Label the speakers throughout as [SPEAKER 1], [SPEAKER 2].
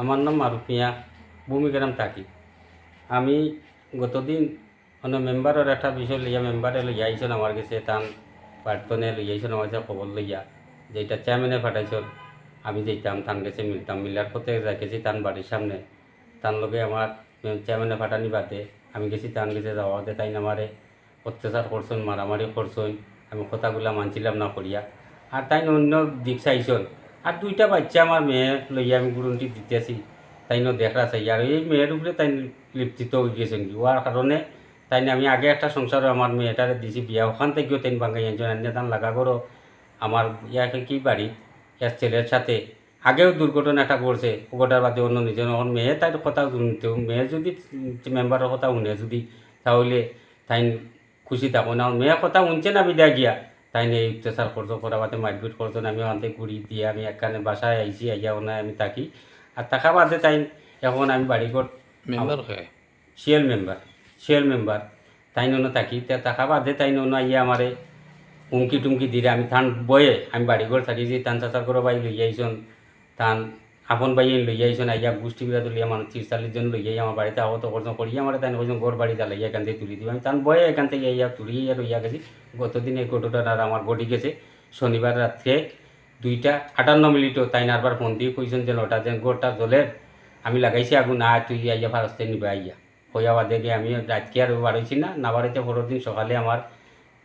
[SPEAKER 1] আমার নাম মারুফ মিয়া, ভূমিগ্রাম থাকি। আমি গতদিন অন্য মেম্বারের একটা বিষয় লইয়া মেম্বারে লইয়া আইসন আমার কাছে, তান প্রার্থনে লইয়া আইসন আমার কাছে খবর লইয়া, যেটা চেয়ারম্যানে পাঠাইছন আমি যেতাম তান কাছে মিলতাম, মিলার পথে যাইতেছি তান বাড়ির সামনে, তার লগে আমার চেয়ারম্যানে পাঠানি বাদে আমি গেছি তান কাছে যাওয়া বাদে তাই আমারে অত্যাচার করছেন, মারামারি করছেন, আমি কথাগুলা মানছিলাম না করিয়া। আর তাই অন্য দিক চাইছন। আর দুইটা বাচ্চা আমার মেয়ে লইয়া আমি গুরুন্টি দিতেছি, তাই দেখরা চাই। আর এই মেয়ের উপরে তাই লিপ্তিত হয়ে গেছেন কি হওয়ার কারণে তাই আমি আগে একটা সংসারে আমার মেয়েটারে দিছি বিয়া, ওখান থেকেও তাই বাঙ্গাই আনছেন আনিয়ে তান লাগা করো আমার ইয়াকে কি বাড়ি এক ছেলের সাথে আগেও দুর্ঘটনা একটা করছে, ওটার বাদে অন্য নিজের ওর মেয়ে তাই কথা শুনতে, মেয়ে যদি মেম্বারের কথা শুনে যদি তাহলে তাই খুশি থাকো না, মেয়ে কথা শুনছে না বিদায় গিয়া তাই এই অত্যাচার করতো, করা বাদে মারপিট করতো না। আমি ওখান থেকে ঘুরি দিয়ে আমি একখানে বাসায় আইছি, আইয়া ওনায় আমি থাকি। আর থাকা বাদে তাই এখন আমি বাড়িঘর
[SPEAKER 2] মেম্বার খায়
[SPEAKER 1] শিয়াল মেম্বার, শিয়াল মেম্বার তাই নন্য থাকি। থাকা বাদে তাই নন্য আইয়া আমারে হুমকি টুমকি দিলে আমি থান বয়ে আমি বাড়িঘর থাকি যে তান চাচার করে বাই লই আইসন, তান আপন বাই লই আইসন, আইয়া গোষ্ঠী বিরাদ লইয়া মানুষ 30-40 জন লইয়াই আমার বাড়িতে আহত করছেন করিয়া আমার তাই কইছেন ঘর বাড়ি জ্বালাইয়া এখান থেকে তুলি দিব। আমি তান বয়ে এখান থেকে ইয়া তুলিয়া লইয়া গেছি। গতদিন এই ঘটনাটা আমার ঘটি গেছে শনিবার রাত্রে 2:58 তাই আরবার ফোন দিয়ে কইছেন যে ওটা যে গোড়টা জলের আমি লাগাইছি আগুন, না তুই আইয়া ফারস্তে নিবে আইয়া কইয়া বাদে গিয়ে আমি রাতকে আর বাড়াইছি না, না বাড়াইতে পরের দিন সকালে আমার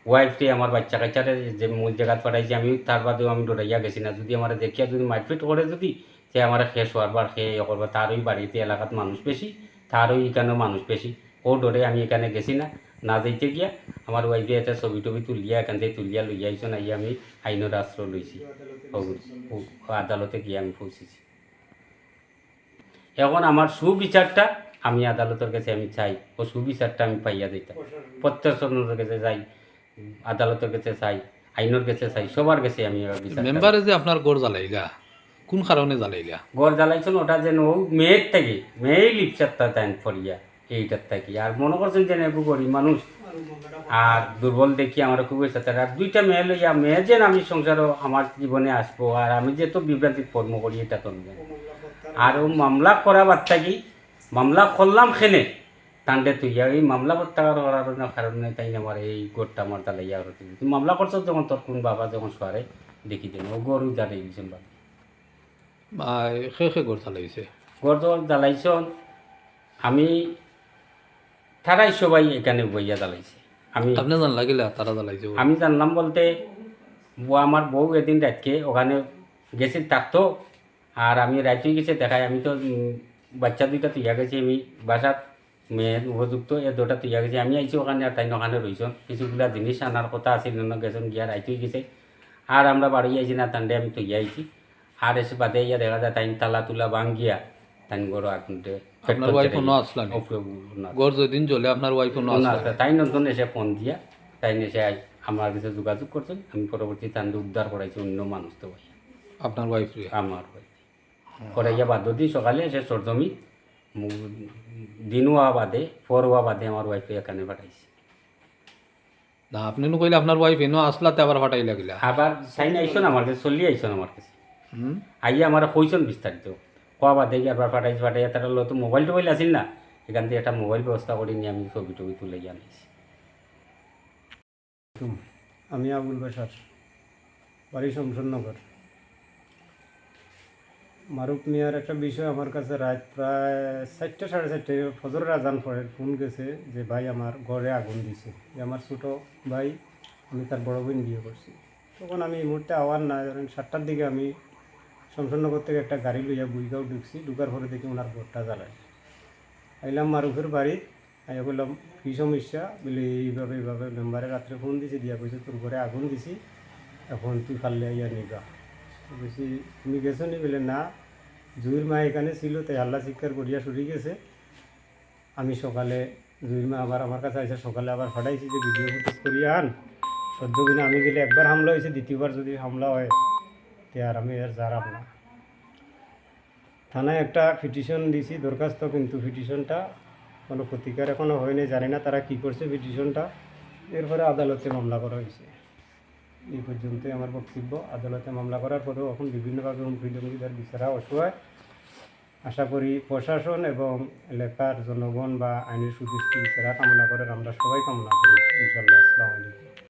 [SPEAKER 1] ওয়াইফকে আমার বাচ্চা কাচ্চারে যে মূল জায়গা পাঠাইছি আমি, তার বাদেও আমি ডরাইয়া গেছি না। যদি আমার দেখিয়া যদি মারপিট করে যদি সে আমার শেষ হওয়ার বার খেয়ে ইয়ে করবো, তার ওই বাড়িতে এলাকাত মানুষ বেশি, তার ওই এখানেও মানুষ বেশি, ও ডরে আমি এখানে গেছি না। না যাইতে গিয়া আমার ওয়াইফে একটা ছবি টবি তুলিয়া এখান থেকে তুলিয়া লইয়া আইসন, আইয়া আমি আইনের আশ্রয় লইছি, আদালতে গিয়ে আমি পৌঁছেছি। এখন আমার সুবিচারটা আমি আদালতের কাছে আমি চাই, ও সুবিচারটা আমি পাইয়া দিতাম। প্রত্যেকের কাছে যাই, আদালতের কাছে চাই, আইনের কাছে চাই, সবার কাছে আমি বিচার।
[SPEAKER 2] মেম্বারে যে আপনার গড় জ্বালাইলা কোন কারণে জ্বালাইলা?
[SPEAKER 1] ঘর জ্বালাইছেন ওটা যেন ও মেয়ের থেকে, মেয়েই লিপসারটা তাইন ফরিয়া এইটার থাকি। আর মনে করছেন যে একটু গরিব মানুষ আর দুর্বল দেখি আমার খুব ইচ্ছা। আর দুইটা মেয়ে লইয়া মেয়ে যেন আমি সংসারও আমার জীবনে আসবো, আর আমি যে তো বিভ্রান্তিক কর্ম করি এটা তো আর ও মামলা করা বার্তা কি মামলা করলাম খেনে টান্ডে তুইয়া এই মামলা প্রত্যাহার করার কারণে তাই আমার এই গোটটা আমার জ্বালাইয়া তুই মামলা করছো যখন তোর কোন বাবা যখন সোয়ারে দেখি দেন ও গরু জ্বালাই দিয়েছেন বাবা
[SPEAKER 2] সে গড় জ্বালাইছে।
[SPEAKER 1] গড় জ্বালাইছন আমি তারাই সবাই এখানে বইয়া জ্বালাইছে। আমি
[SPEAKER 2] আপনি জান লাগিলা তারা জ্বালাইছে বলে?
[SPEAKER 1] আমি জানলাম বলতে আমার বউ এদিন রাতকে ওখানে গেছে থাকতো, আর আমি রাইতেই গেছে দেখায়। আমি তো বাচ্চা দুইটা তুইয়া গেছি আমি বাসাত, মেয়ের উপযুক্ত এ দুটা তুইয়া গেছি। আমি আইছি ওখানে আর তাই ওখানে রইছন, কিছুগুলা জিনিস আনার কথা আছিল গেছেন গিয়া রাইতেই গেছে। আর আমরা বাড়ি আইছি না তান্ডে আমি তুইয়া আইছি। আর এসে বাদে ইয়া দেখা যায় তাই তালা তুলা ভাঙ্গিয়া তাই গরো আগুন
[SPEAKER 2] আপনার ওয়াইফ নো আসলা নি? গড় যেদিন জ্বলে আপনার ওয়াইফ নো আসলা?
[SPEAKER 1] তাই নতুন এসে ফোন দিয়া তাই এসে আমার কাছে যোগাযোগ করছেন। আমি পরবর্তী তান্ডে উদ্ধার করাইছি অন্য মানুষ তো ভাই
[SPEAKER 2] আপনার ওয়াইফ
[SPEAKER 1] আমার ভাই করাইয়া বাধ্য দিই সকালে এসে সরজমি দিন হওয়া বাদে পর হওয়া বাদে আমার ওয়াইফে এখানে পাঠাইছি।
[SPEAKER 2] না আপনি নো কইলে আপনার ওয়াইফ এনো আসলাতে আবার ফাটাই লাগিলা?
[SPEAKER 1] আবার সাইন আইসন আমার কাছে, চলি আইসন আমার কাছে, আইয়া আমার কইসন বিস্তারিত কোয়া বাদে গিয়ে আবার ফাটাইয়া তারা তো মোবাইল টোবাইল আসিল না, এখান থেকে একটা মোবাইল ব্যবস্থা করে নিয়ে আমি ছবি টবি তুলে গিয়ে আনিছি।
[SPEAKER 3] আমি আবুল বাসার, বাড়ি শমশাননগর। মারুফ মিয়ার একটা বিষয় আমার কাছে রাত প্রায় 4টা 4:30 ফজরের আজান পড়ে ফোন গেছে যে ভাই আমার ঘরে আগুন দিছে, যে আমার ছোটো ভাই, আমি তার বড় বোন বিয়ে করছি। তখন আমি এই মুহূর্তে আওয়ার না, ধরেন 7টার দিকে আমি শমশাননগর থেকে একটা গাড়ি লইয়া বুইগাঁও ঢুকছি। ঢুকার পরে দেখি ওনার ঘরটা জ্বালায়। আইলাম মারুফের বাড়ি, আইয়া বললাম কী সমস্যা বলে এইভাবে এইভাবে মেম্বারে রাত্রে ফোন দিছে, দিয়া কইছে তোর ঘরে আগুন দিছি, এখন তুই পারলে আইয়া নিবা। বলছি তুমি গেছো নি? বলে না, জুইর মা এখানে ছিল, তাই আল্লাহ শিক্ষার করিয়া সরি গেছে। আমি সকালে জুইর মা আবার আমার কাছে আসে, সকালে আবার ফাটাইছি যে ভিডিও ফুটেজ করিয়া আন। সহ্য কিনা আমি গেলে একবার হামলা হয়েছে, দ্বিতীয়বার যদি হামলা হয় তে আর আমি আর যারাম না। থানায় একটা পিটিশন দিছি দরখাস্ত, কিন্তু পিটিশনটা কোনো ক্ষতিকার এখনও হয়নি, জানি না তারা কী করছে পিটিশনটা। এরপরে আদালতে মামলা করা হয়েছে। এই পর্যন্তই আমার বক্তব্য। আদালতে মামলা করার পরেও এখন বিভিন্নভাবে হুমকি ধমকি তার বিচারা অসহায়। আশা করি প্রশাসন এবং এলাকার জনগণ বা আইনের সুদৃষ্টি বিচারা কামনা করেন, আমরা সবাই কামনা করি। ইনশাল্লাহ। আসসালামু আলাইকুম।